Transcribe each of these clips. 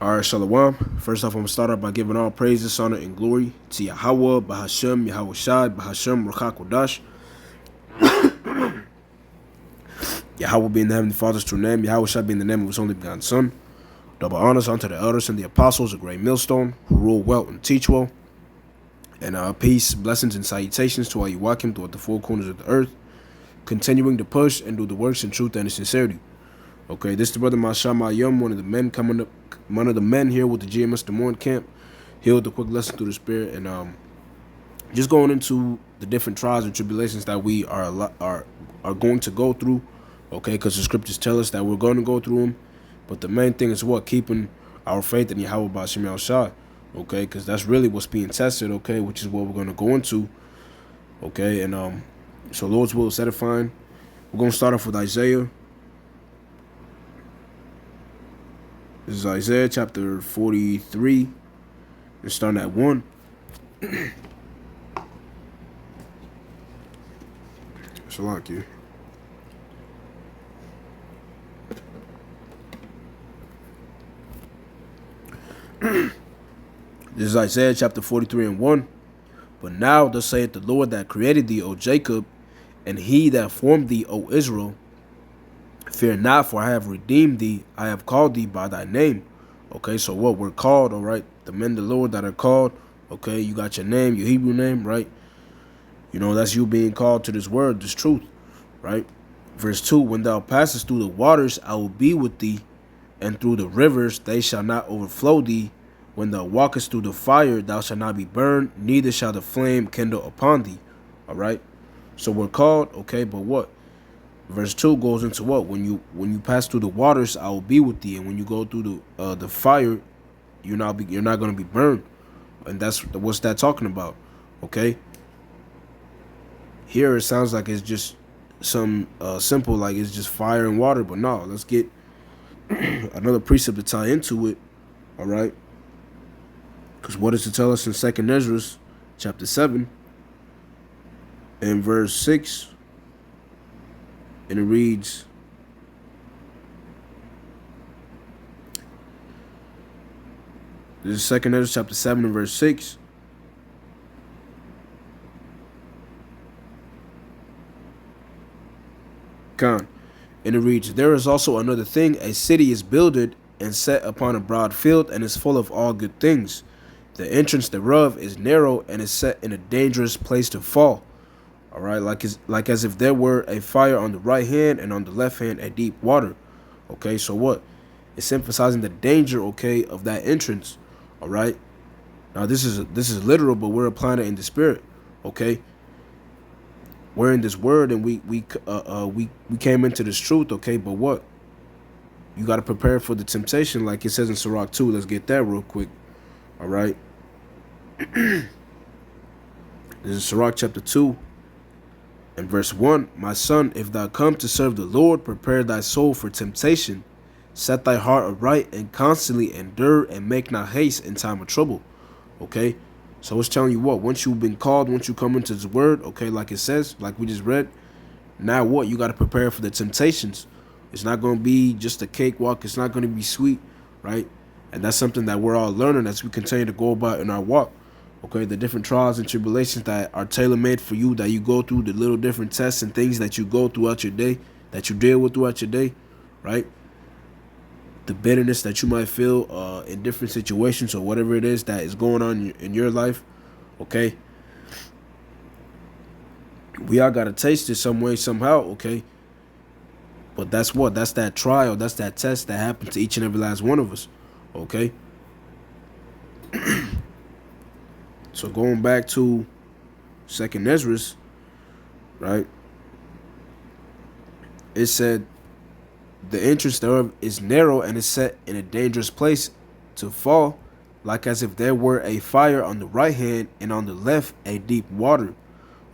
All right, Shalom. First off, I'm going to start out by giving all praises, honor, and glory to Yahweh, Bahashem, Yahweh Shai, Bahashem, Ruach HaKodesh. Yahweh being the Heavenly Father's true name, Yahweh Shai being the name of His only begotten Son. Double honors unto the elders and the apostles, a great millstone, who rule well and teach well. And peace, blessings, and salutations to all you walking throughout the four corners of the earth, continuing to push and do the works in truth and in sincerity. Okay, this is the brother Mashama Yum, one of the men here with the GMS Des Moines camp, here with a quick lesson through the spirit, and just going into the different trials and tribulations that we are going to go through. Okay, because the scriptures tell us that we're going to go through them, but the main thing is what? Keeping our faith in Yahweh Ba'ashem Yahweh Shai. Okay, because that's really what's being tested. Okay, which is what we're going to go into. Okay, and so Lord's will is edifying. We're going to start off with Isaiah. This is Isaiah chapter 43, and starting at 1. Shalaki. This is Isaiah chapter 43 and 1. But now thus saith the Lord that created thee, O Jacob, and he that formed thee, O Israel, fear not, for I have redeemed thee, I have called thee by thy name. Okay, so what? We're called, all right? The men of the Lord that are called, okay? You got your name, your Hebrew name, right? You know, that's you being called to this word, this truth, right? Verse 2, when thou passest through the waters, I will be with thee, and through the rivers, they shall not overflow thee. When thou walkest through the fire, thou shalt not be burned, neither shall the flame kindle upon thee. All right? So we're called, okay, but what? Verse 2 goes into what? When you pass through the waters, I will be with thee, and when you go through the fire, you're not going to be burned. And that's what's that talking about, okay? Here it sounds like it's just some simple, like it's just fire and water, but no, let's get another precept to tie into it, all right? Because what does it tell us in 2nd Ezra chapter 7 and verse 6? And it reads, this is 2nd Ezra chapter 7 and verse 6. And it reads, there is also another thing, a city is builded and set upon a broad field, and is full of all good things. The entrance thereof is narrow, and is set in a dangerous place to fall. All right, like as if there were a fire on the right hand, and on the left hand a deep water. Okay, so what? It's emphasizing the danger, okay, of that entrance. All right. Now this is literal, but we're applying it in the spirit. Okay. We're in this word, and we came into this truth. Okay, but what? You got to prepare for the temptation, like it says in Sirach 2. Let's get that real quick. All right. This is Sirach chapter 2 and verse 1. My son, if thou come to serve the Lord, prepare thy soul for temptation. Set thy heart aright, and constantly endure, and make not haste in time of trouble. Okay. So it's telling you what? Once you've been called, once you come into this word, okay, like it says, like we just read, now what? You got to prepare for the temptations. It's not going to be just a cakewalk. It's not going to be sweet, right? And that's something that we're all learning as we continue to go about in our walk. Okay, the different trials and tribulations that are tailor-made for you, that you go through, the little different tests and things that you go throughout your day, that you deal with throughout your day, right? The bitterness that you might feel in different situations, or whatever it is that is going on in your life, okay? We all got to taste it some way, somehow, okay? But that's what? That's that trial, that's that test that happened to each and every last one of us, okay? So going back to 2nd Ezra, right? It said, the entrance thereof is narrow, and is set in a dangerous place to fall, like as if there were a fire on the right hand, and on the left a deep water.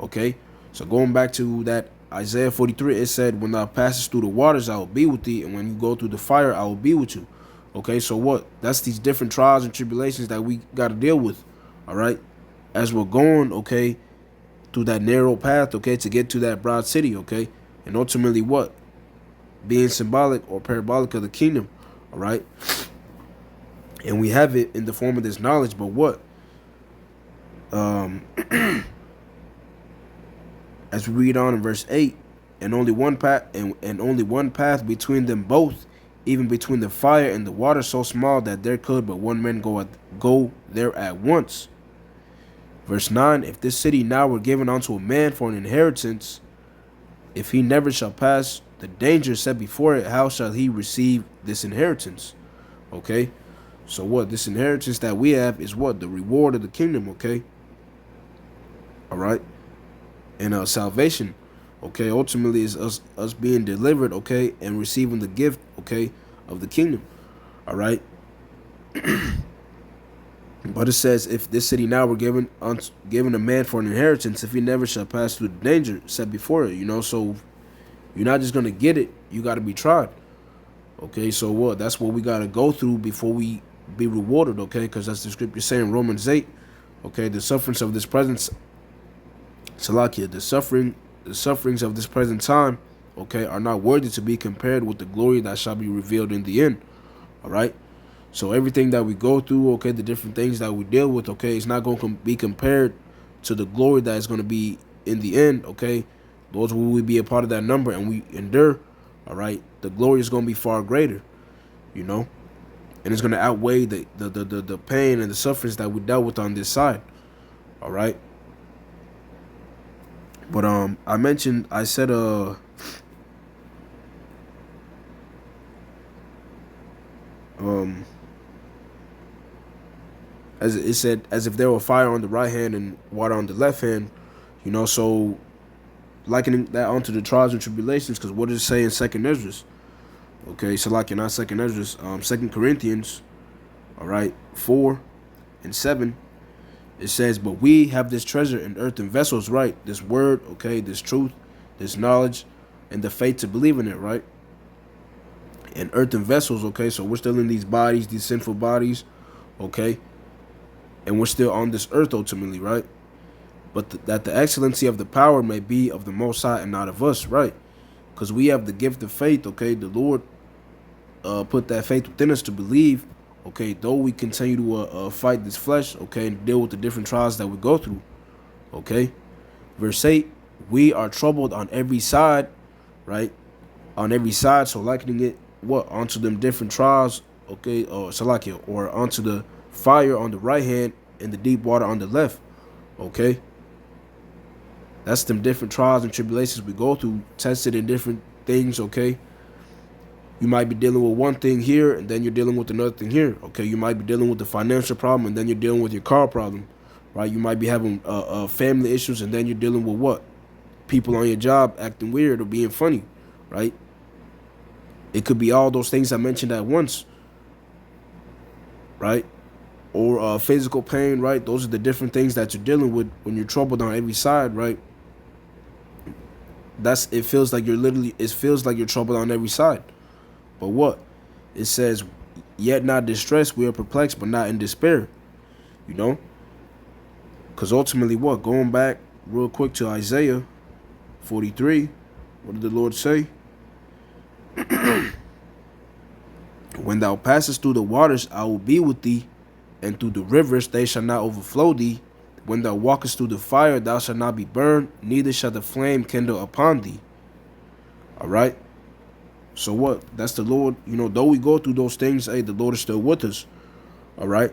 Okay? So going back to that Isaiah 43, it said, when thou passest through the waters, I will be with thee, and when you go through the fire, I will be with you. Okay, so what? That's these different trials and tribulations that we got to deal with, all right? As we're going, okay, through that narrow path, okay, to get to that broad city, okay? And ultimately what? Being symbolic or parabolic of the kingdom, All right. And we have it in the form of this knowledge, but what? Um, as we read on in verse 8, and only one path and only one path between them both, even between the fire and the water, so small that there could but one man go there at once. Verse 9, if this city now were given unto a man for an inheritance, if he never shall pass the danger set before it, how shall he receive this inheritance? Okay, so what? This inheritance that we have is what? The reward of the kingdom, okay? All right, and salvation, okay, ultimately is us being delivered, okay, and receiving the gift, okay, of the kingdom. All right. But it says, if this city now were given a man for an inheritance, if he never shall pass through the danger set before it, so you're not just gonna get it, you got to be tried. Okay, so what? That's what we got to go through before we be rewarded, okay? Because that's the scripture saying, Romans 8, okay, the sufferings of this present, Salakia, the sufferings of this present time, okay, are not worthy to be compared with the glory that shall be revealed in the end. All right. So everything that we go through, okay, the different things that we deal with, okay, it's not going to be compared to the glory that is going to be in the end, okay? Those will we be a part of that number and we endure, all right? The glory is going to be far greater, and it's going to outweigh the pain and the sufferings that we dealt with on this side, all right? But I said as it said, as if there were fire on the right hand and water on the left hand, so likening that onto the trials and tribulations, because what does it say in Second Ezra? Okay, so like not Second Ezra, 2 Corinthians, all right, 4 and 7, it says, but we have this treasure in earthen vessels, right? This word, okay, this truth, this knowledge, and the faith to believe in it, right? And earthen vessels, okay, so we're still in these bodies, these sinful bodies, okay? And we're still on this earth ultimately, right? But that the excellency of the power may be of the Most High and not of us, right? Because we have the gift of faith, okay? The Lord put that faith within us to believe, okay? Though we continue to fight this flesh, okay, and deal with the different trials that we go through, okay? Verse 8, we are troubled on every side, right? On every side, so likening it, what? Onto them different trials, okay? Or Salakia, or onto the fire on the right hand and the deep water on the left, okay? That's them different trials and tribulations we go through, tested in different things, okay? You might be dealing with one thing here, and then you're dealing with another thing here, okay? You might be dealing with the financial problem, and then you're dealing with your car problem, right? You might be having family issues, and then you're dealing with what? People on your job acting weird or being funny, right? It could be all those things I mentioned at once, right? Or physical pain, right? Those are the different things that you're dealing with when you're troubled on every side, right? It feels like you're troubled on every side. But what? It says, yet not distressed, we are perplexed, but not in despair. Because ultimately what? Going back real quick to Isaiah 43, what did the Lord say? When thou passest through the waters, I will be with thee, and through the rivers they shall not overflow thee. When thou walkest through the fire, thou shalt not be burned, neither shall the flame kindle upon thee. All right? So what? That's the Lord. Though we go through those things, hey, the Lord is still with us. All right?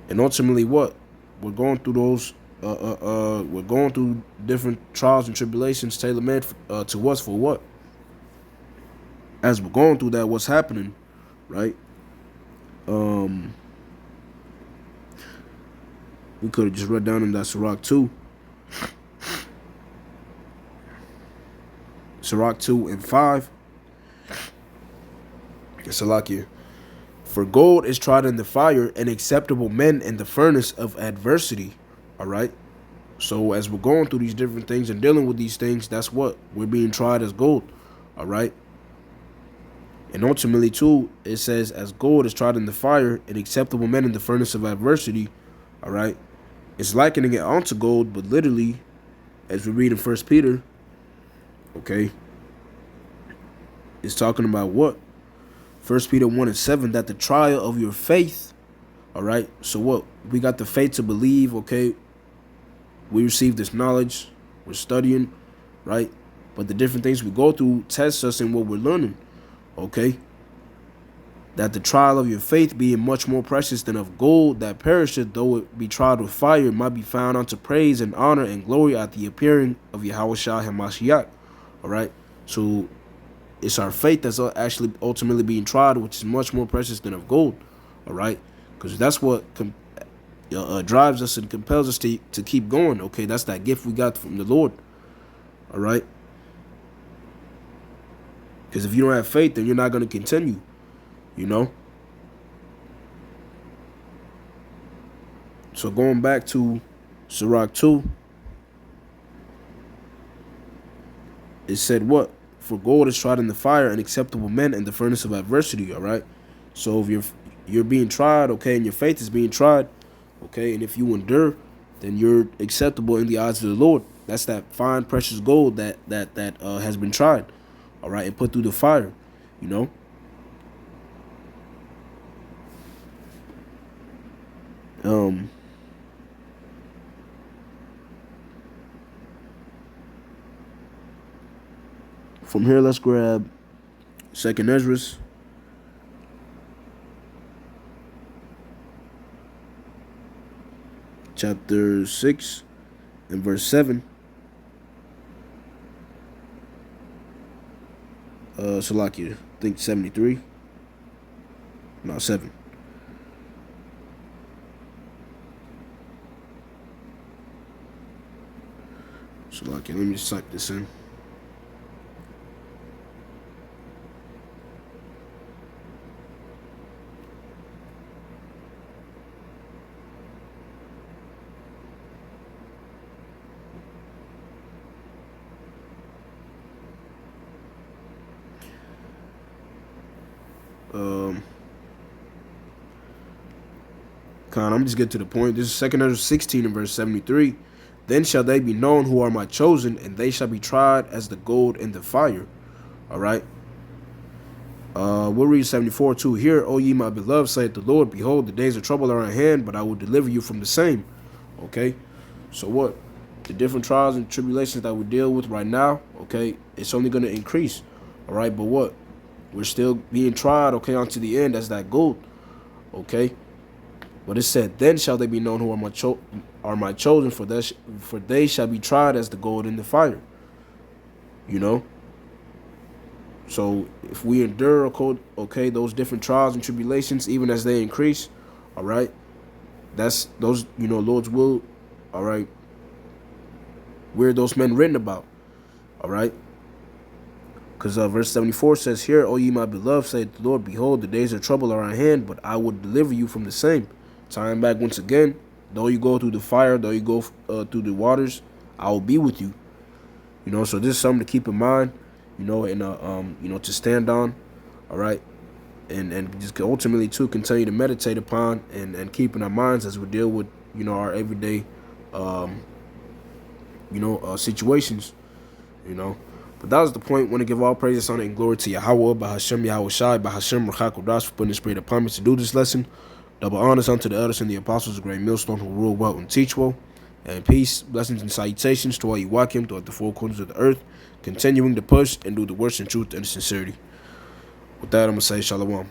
And ultimately what? We're going through those, we're going through different trials and tribulations tailor-made to us for what? As we're going through that, what's happening, right? We could have just read down in that Sirach 2. Sirach 2 and 5. Salakia. For gold is tried in the fire, and acceptable men in the furnace of adversity. All right? So as we're going through these different things and dealing with these things, that's what? We're being tried as gold. All right? And ultimately, too, it says, as gold is tried in the fire, and acceptable men in the furnace of adversity. All right? It's likening it onto gold, but literally, as we read in 1 Peter, okay, it's talking about what? Peter 1:7, that the trial of your faith, all right? So what? We got the faith to believe, okay? We receive this knowledge, we're studying, right? But the different things we go through test us in what we're learning, okay? That the trial of your faith, being much more precious than of gold that perisheth, though it be tried with fire, might be found unto praise and honor and glory at the appearing of Yahushua HaMashiach. All right, so it's our faith that's actually ultimately being tried, which is much more precious than of gold. All right, because that's what drives us and compels us to keep going. Okay, that's that gift we got from the Lord. All right, because if you don't have faith, then you're not going to continue. You know. So going back to Sirach 2, it said what? For gold is tried in the fire, and acceptable men in the furnace of adversity. All right. So if you're being tried, okay, and your faith is being tried, okay, and if you endure, then you're acceptable in the eyes of the Lord. That's that fine, precious gold that has been tried, all right, and put through the fire. You know. From here, let's grab 2nd Ezra, chapter 6 and verse 7. Salakia, I think 73. No, 7. Salakia, let me just type this in. I'm just get to the point. This is 2nd Ezra 16 and verse 73. Then shall they be known who are my chosen, and they shall be tried as the gold in the fire. All right. We'll read 74 too. Hear, O ye my beloved, saith the Lord, behold, the days of trouble are at hand, but I will deliver you from the same. Okay. So what? The different trials and tribulations that we deal with right now, okay, it's only going to increase. All right. But what? We're still being tried, okay, unto the end as that gold. Okay. But it said, then shall they be known who are my chosen, for they shall be tried as the gold in the fire. You know. So if we endure, okay, those different trials and tribulations, even as they increase, all right, that's those, Lord's will, all right. Where those men written about, all right. Because verse 74 says, here, O ye my beloved, saith the Lord, behold, the days of trouble are at hand, but I will deliver you from the same. Tying back once again, though you go through the fire, though you go through the waters, I will be with you. So this is something to keep in mind, and to stand on, all right, and just ultimately to continue to meditate upon and keep in our minds as we deal with, our everyday, situations, But that was the point. I want to give all praises, honor, and glory to Yahweh, Bahashem Yahushai, Bahashem Rachakodash, for putting the spirit upon me to do this lesson. Double honors unto the elders and the apostles of great millstone who rule well and teach well. And peace, blessings, and salutations to all you Wakim throughout the four corners of the earth, continuing to push and do the works in truth and sincerity. With that, I'm going to say shalom.